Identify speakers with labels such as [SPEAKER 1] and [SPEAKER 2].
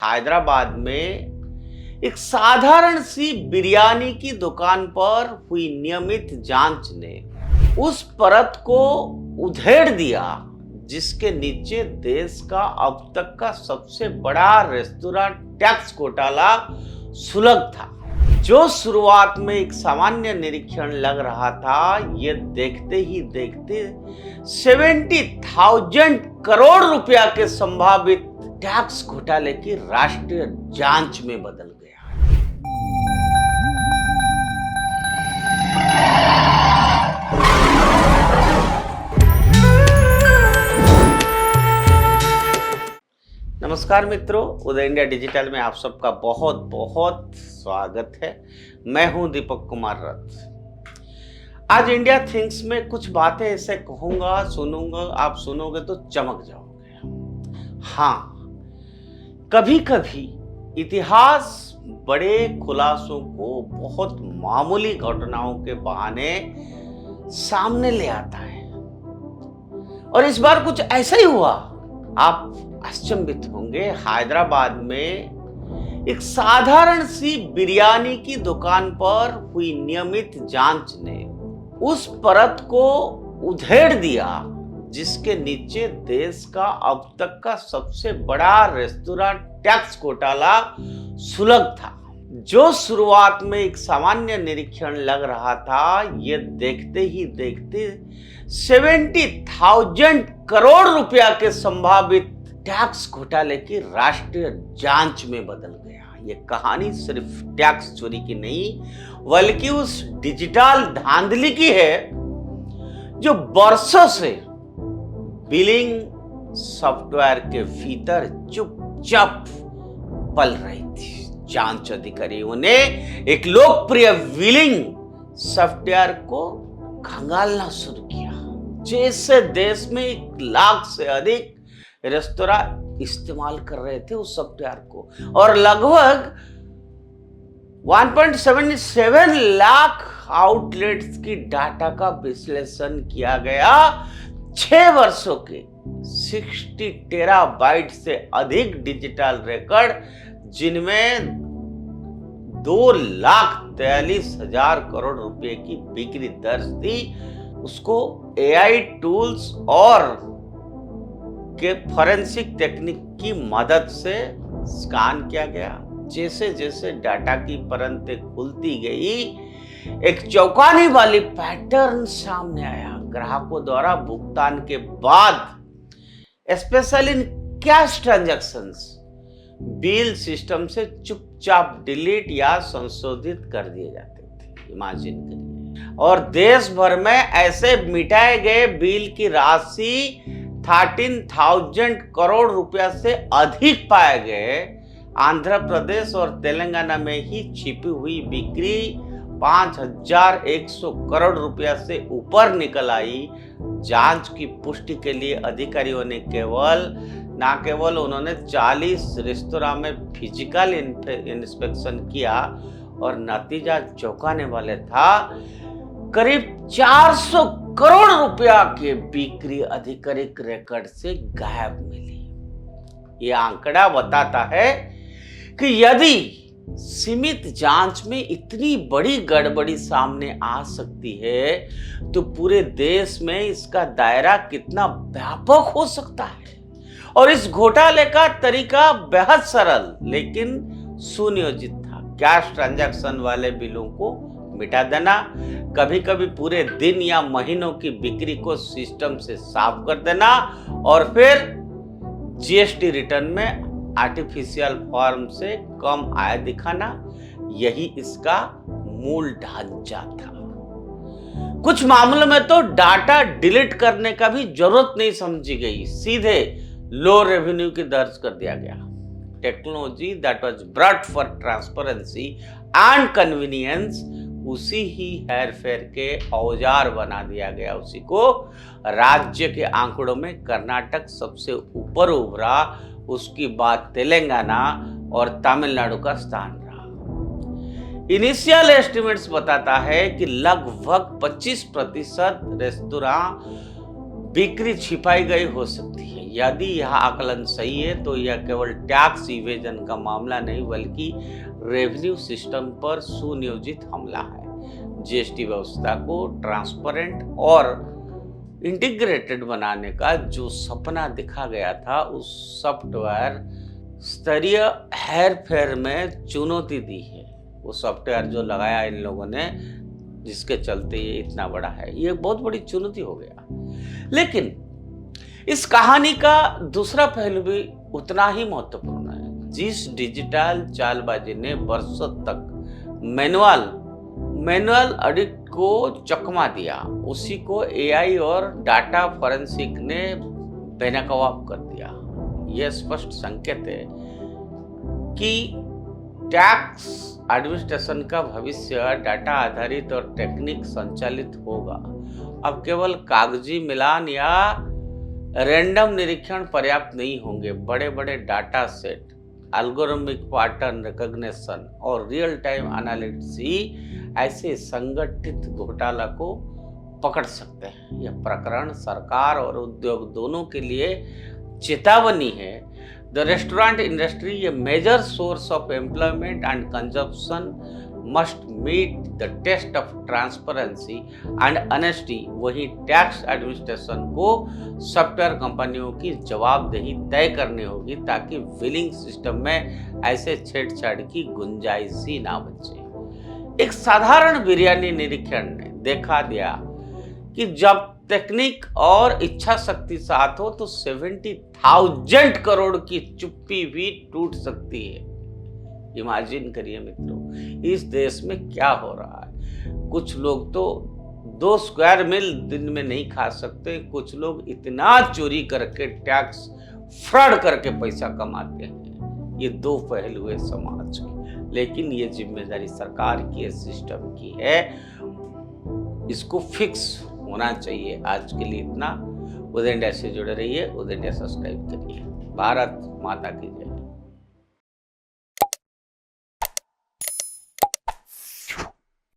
[SPEAKER 1] हैदराबाद में एक साधारण सी बिरयानी की दुकान पर हुई नियमित जांच ने उस परत को उधेड़ दिया जिसके नीचे देश का अब तक का सबसे बड़ा रेस्तोरां टैक्स घोटाला सुलग था। जो शुरुआत में एक सामान्य निरीक्षण लग रहा था, ये देखते ही देखते 70,000 करोड़ रुपया के संभावित टैक्स घोटाले की राष्ट्रीय जांच में बदल गया। नमस्कार मित्रों, उदय इंडिया डिजिटल में आप सबका बहुत बहुत स्वागत है। मैं हूं दीपक कुमार रथ। आज इंडिया थिंक्स में कुछ बातें ऐसे कहूंगा, सुनूंगा, आप सुनोगे तो चमक जाओगे। हाँ, कभी कभी इतिहास बड़े खुलासों को बहुत मामूली घटनाओं के बहाने सामने ले आता है, और इस बार कुछ ऐसा ही हुआ। आप आश्चर्यचकित होंगे। हैदराबाद में एक साधारण सी बिरयानी की दुकान पर हुई नियमित जांच ने उस परत को उधेड़ दिया जिसके नीचे देश का अब तक का सबसे बड़ा रेस्तोरां टैक्स घोटाला सुलग था। जो शुरुआत में एक सामान्य निरीक्षण लग रहा था, ये देखते ही देखते 70,000 करोड़ रुपया के संभावित टैक्स घोटाले की राष्ट्रीय जांच में बदल गया। ये कहानी सिर्फ टैक्स चोरी की नहीं, बल्कि उस डिजिटल धांधली की है जो बरसों से बिलिंग सॉफ्टवेयर के भीतर चुपचाप पल रही थी। जांच अधिकारियों ने एक लोकप्रिय बिलिंग सॉफ्टवेयर को खंगालना शुरू किया, जैसे देश में 1 लाख से अधिक रेस्तोरां इस्तेमाल कर रहे थे उस सॉफ्टवेयर को, और लगभग 1.77 लाख आउटलेट्स की डाटा का विश्लेषण किया गया। 6 वर्षों के 60 टेराबाइट से अधिक डिजिटल रिकॉर्ड, जिनमें 2,43,000 करोड़ रुपए की बिक्री दर्ज थी, उसको एआई टूल्स और के फॉरेंसिक टेक्निक की मदद से स्कैन किया गया। जैसे जैसे डाटा की परतें खुलती गई, एक चौंकाने वाली पैटर्न सामने आया। ग्राहकों द्वारा भुगतान के बाद special in cash transactions bill system से चुपचाप डिलीट या संशोधित कर दिए जाते थे। इमेजिन करिए। और देश भर में ऐसे मिटाए गए बिल की राशि 13,000 करोड़ रुपया से अधिक पाए गए। आंध्र प्रदेश और तेलंगाना में ही छिपी हुई बिक्री 5,100 करोड़ रुपया से ऊपर निकल आई। जांच की पुष्टि के लिए अधिकारियों ने न केवल उन्होंने 40 रेस्तोरां में फिजिकल इंस्पेक्शन किया, और नतीजा चौंकाने वाले था। करीब 400 करोड़ रुपया के बिक्री आधिकारिक रिकॉर्ड से गायब मिली। यह आंकड़ा बताता है कि यदि सीमित जांच में इतनी बड़ी गड़बड़ी सामने आ सकती है, तो पूरे देश में इसका दायरा कितना व्यापक हो सकता है। और इस घोटाले का तरीका बेहद सरल लेकिन सुनियोजित था। कैश ट्रांजैक्शन वाले बिलों को मिटा देना, कभी कभी पूरे दिन या महीनों की बिक्री को सिस्टम से साफ कर देना, और फिर जीएसटी रिटर्न में आर्टिफिशियल फॉर्म से कम आय दिखाना। यही इसका मूल ढांचा था। कुछ मामलों में तो डाटा डिलीट करने का भी जरूरत नहीं समझी गई, सीधे लो रेवेन्यू की दर्ज कर दिया गया। Technology that was brought for transparency and convenience, उसी ही हेरफेर के औजार बना दिया गया। उसी को राज्य के आंकड़ों में कर्नाटक सबसे ऊपर उभरा, उसकी बाद तेलंगाना और तमिलनाडु का स्थान रहा। इनिशियल एस्टिमेट्स बताता है कि लगभग 25% रेस्तोरां बिक्री छिपाई गई हो सकती है। यदि यह आकलन सही है तो यह केवल टैक्स इवेजन का मामला नहीं बल्कि रेवेन्यू सिस्टम पर सुनियोजित हमला है। जीएसटी व्यवस्था को ट्रांसपेरेंट और इंटीग्रेटेड बनाने का जो सपना दिखा गया था, उस सॉफ्टवेयर स्तरीय हेरफेर में चुनौती दी है। वो सॉफ्टवेयर जो लगाया इन लोगों ने, जिसके चलते ये इतना बड़ा है, ये बहुत बड़ी चुनौती हो गया। लेकिन इस कहानी का दूसरा पहलू भी उतना ही महत्वपूर्ण है। जिस डिजिटल चालबाजी ने वर्षों तक मैनुअल ऑडिट को चकमा दिया, उसी को एआई और डाटा फॉरेंसिक ने बेनकाब कर दिया। यह स्पष्ट संकेत है कि टैक्स एडमिनिस्ट्रेशन का भविष्य डाटा आधारित और टेक्निक संचालित होगा। अब केवल कागजी मिलान या रैंडम निरीक्षण पर्याप्त नहीं होंगे। बड़े बड़े data set, algorithmic pattern recognition और रियल टाइम एनालिटिक्स ही ऐसे संगठित घोटाला को पकड़ सकते हैं। यह प्रकरण सरकार और उद्योग दोनों के लिए चेतावनी है। The restaurant industry, a major source of employment and consumption, must meet the test of transparency and honesty। वहीं टैक्स एडमिनिस्ट्रेशन को सॉफ्टवेयर कंपनियों की जवाबदेही तय करनी होगी ताकि बिलिंग सिस्टम में ऐसे छेड़छाड़ की गुंजाइश ही ना बचे। एक साधारण बिरयानी निरीक्षण ने देखा दिया कि जब टेक्निक और इच्छा शक्ति साथ हो तो 70,000 करोड़ की चुप्पी भी टूट सकती है। इमेजिन करिए मित्रों, इस देश में क्या हो रहा है। कुछ लोग तो 2 स्क्वायर मील दिन में नहीं खा सकते, कुछ लोग इतना चोरी करके, टैक्स फ्रॉड करके पैसा कमाते हैं। ये 2 पहलू है समाज के, लेकिन ये जिम्मेदारी सरकार की, सिस्टम की है। इसको फिक्स होना चाहिए। आज के लिए इतना। उदय इंडिया से जुड़े रहिए, उदय इंडिया सब्सक्राइब करिए। भारत माता की जय।